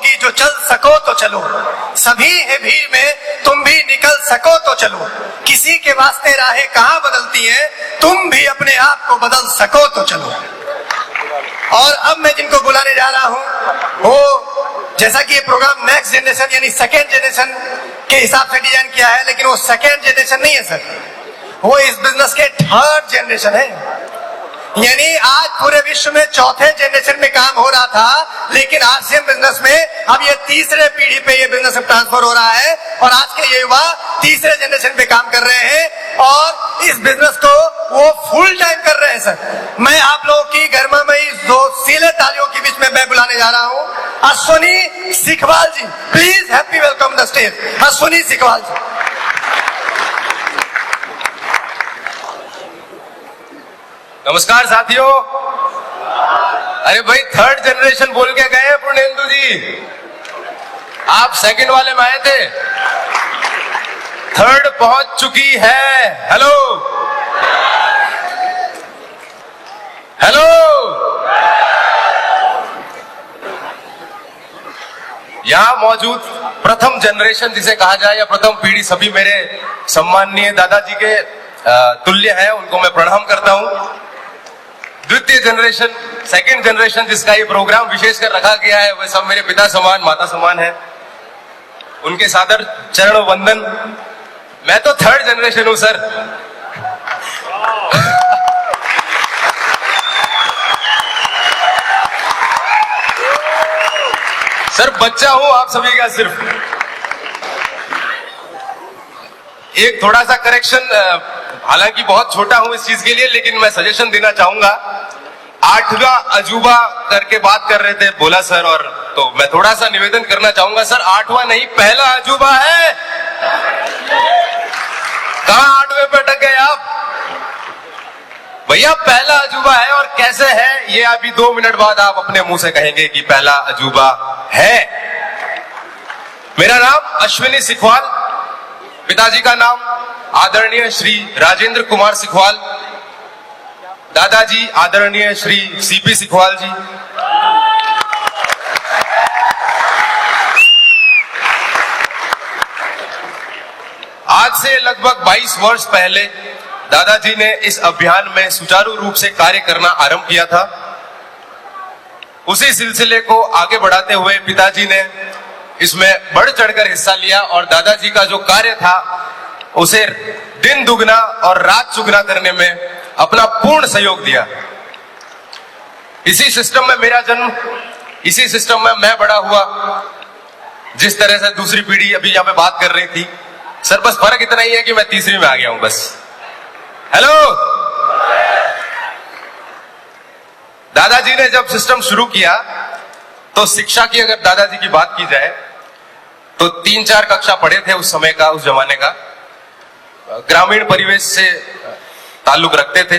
होगी जो चल सको तो चलो, सभी है भीड़ में तुम भी निकल सको तो चलो, किसी के वास्ते राहें कहाँ बदलती हैं, तुम भी अपने आप को बदल सको तो चलो। और अब मैं जिनको बुलाने जा रहा हूं वो, जैसा कि ये प्रोग्राम नेक्स्ट जनरेशन यानी सेकेंड जनरेशन के हिसाब से डिजाइन किया है, लेकिन वो सेकेंड जनरेशन नहीं है सर, वो इस बिजनेस के थर्ड जनरेशन है। यानी आज पूरे विश्व में चौथे जनरेशन में काम हो रहा था, लेकिन आरसीएम बिजनेस में अब ये तीसरे पीढ़ी पे ये बिजनेस ट्रांसफर हो रहा है और आज के ये युवा तीसरे जनरेशन पे काम कर रहे हैं और इस बिजनेस को वो फुल टाइम कर रहे हैं सर। मैं आप लोगों की गर्मामयी दो सीले तालियों के बीच में मैं बुलाने जा रहा हूँ Ashwini Sikhwal ji. Please happy welcome the stage Ashwini Sikhwal ji. नमस्कार साथियों। अरे भाई थर्ड जनरेशन बोल के गए पूर्णेंदु जी, आप सेकंड वाले में आए थे, थर्ड पहुंच चुकी है। Hello hello. यहां मौजूद प्रथम जनरेशन जिसे कहा जाए या प्रथम पीढ़ी सभी मेरे सम्माननीय दादाजी के तुल्य है, उनको मैं प्रणाम करता हूं। द्वितीय जनरेशन, सेकंड जनरेशन जिसका ये प्रोग्राम विशेष कर रखा गया है, वे सब मेरे पिता समान माता समान है, उनके सादर चरण वंदन। मैं तो थर्ड जनरेशन हूं सर। सर बच्चा हूं आप सभी का सिर्फ। एक थोड़ा सा करेक्शन, हालांकि बहुत छोटा हूं इस चीज के लिए, लेकिन मैं सजेशन देना चाहूंगा। 8वां अजूबा करके बात कर रहे थे बोला सर, और तो मैं थोड़ा सा निवेदन करना चाहूंगा सर, 8वां नहीं पहला अजूबा है। कहां 8वें पे अटक गए आप भैया? पहला अजूबा है, और कैसे है ये अभी 2 मिनट बाद आप अपने मुंह से कहेंगे कि पहला अजूबा है। मेरा नाम अश्विनी सिखवाल, पिताजी का नाम आदरणीय श्री राजेंद्र कुमार सिखवाल, दादाजी आदरणीय श्री सीपी सिखवाल जी। आज से लगभग 22 वर्ष पहले दादाजी ने इस अभियान में सुचारू रूप से कार्य करना आरंभ किया था। उसी सिलसिले को आगे बढ़ाते हुए पिताजी ने इसमें बढ़ चढ़कर हिस्सा लिया और दादाजी का जो कार्य था उसे दिन दुगना और रात चुगना करने में अपना पूर्ण सहयोग दिया। इसी सिस्टम में मेरा जन्म, इसी सिस्टम में मैं बड़ा हुआ, जिस तरह से दूसरी पीढ़ी अभी यहां पे बात कर रही थी सर। बस फर्क इतना ही है कि मैं तीसरी में आ गया हूं बस। हेलो। दादाजी ने जब सिस्टम शुरू किया तो शिक्षा की अगर दादाजी की बात की जाए तो 3-4 कक्षा पढ़े थे उस समय का, उस जमाने का। ग्रामीण परिवेश से ताल्लुक रखते थे,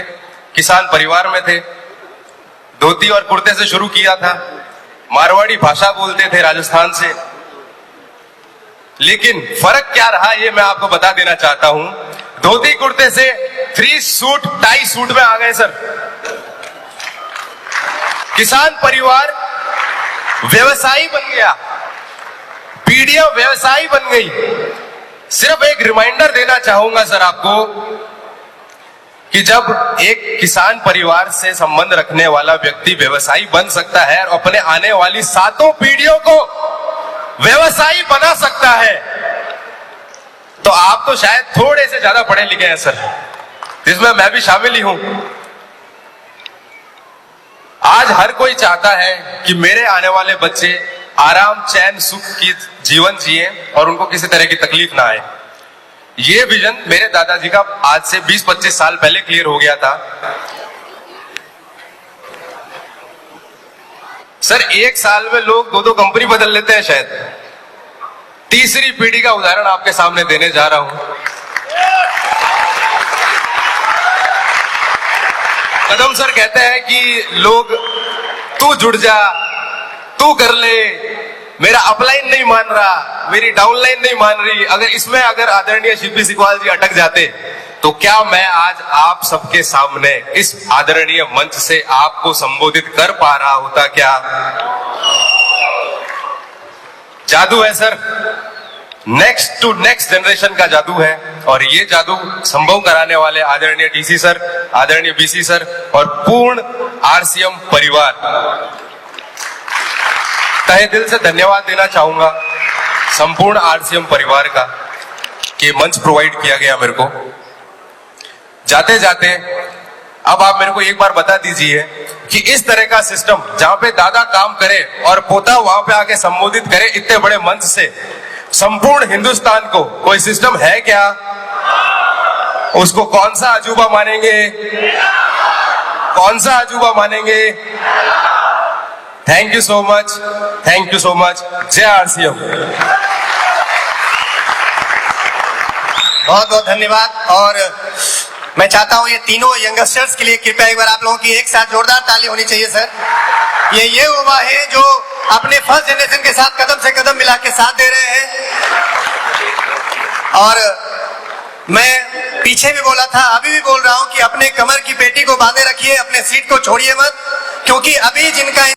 किसान परिवार में थे, धोती और कुर्ते से शुरू किया था, मारवाड़ी भाषा बोलते थे राजस्थान से। लेकिन फर्क क्या रहा ये मैं आपको बता देना चाहता हूं। धोती कुर्ते से 3 सूट टाई सूट में आ गए सर। किसान परिवार व्यवसायी बन गया, पीढ़ियां व्यवसायी बन गई। सिर्फ एक रिमाइंडर देना चाहूंगा सर आपको कि जब एक किसान परिवार से संबंध रखने वाला व्यक्ति व्यवसायी बन सकता है और अपने आने वाली 7 पीढ़ियों को व्यवसायी बना सकता है, तो आप तो शायद थोड़े से ज्यादा पढ़े लिखे हैं सर, जिसमें मैं भी शामिल ही हूं। आज हर कोई चाहता है कि मेरे आने वाले बच्चे आराम चैन सुख की जीवन जिए और उनको किसी तरह की तकलीफ ना आए। ये विजन मेरे दादाजी का आज से 20-25 साल पहले क्लियर हो गया था। सर 1 साल में लोग 2-2 कंपनी बदल लेते हैं शायद। तीसरी पीढ़ी का उदाहरण आपके सामने देने जा रहा हूं। कदम सर कहते हैं कि लोग तू जुड़ जा, तू कर ले, मेरा अपलाइन नहीं मान रहा, मेरी डाउनलाइन नहीं मान रही। अगर आदरणीय सीपी सिखवाल जी अटक जाते तो क्या मैं आज आप सबके सामने इस आदरणीय मंच से आपको संबोधित कर पा रहा होता क्या? जादू है sir, next to next generation का जादू है। और ये जादू संभव कराने वाले आदरणीय डीसी सर, आदरणीय बीसी सर और पूर्ण आरसीएम परिवार, तहे दिल से धन्यवाद देना चाहूंगा संपूर्ण आरसीएम परिवार का कि मंच प्रोवाइड किया गया मेरे को। जाते जाते अब आप मेरे को एक बार बता दीजिए कि इस तरह का सिस्टम जहां पे दादा काम करे और पोता वहां पे आके संबोधित करे इतने बड़े मंच से, संपूर्ण हिंदुस्तान को कोई सिस्टम है क्या? उसको कौन सा अजूबा मानेंगे? कौन सा अजूबा मानेंगे? Thank you so much, thank you so much. जय आरसीएम। बहुत बहुत धन्यवाद। और मैं चाहता हूं ये तीनों यंगस्टर्स के लिए कृपया एक बार आप लोगों की एक साथ जोरदार ताली होनी चाहिए सर। ये युवा है जो अपने फर्स्ट जनरेशन के साथ कदम से कदम मिला के साथ दे रहे हैं। और मैं पीछे भी बोला था, अभी भी बोल रहा हूं कि अपने कमर की पेटी को बांधे रखिए, अपने सीट को छोड़िए मत, क्योंकि अभी जिनका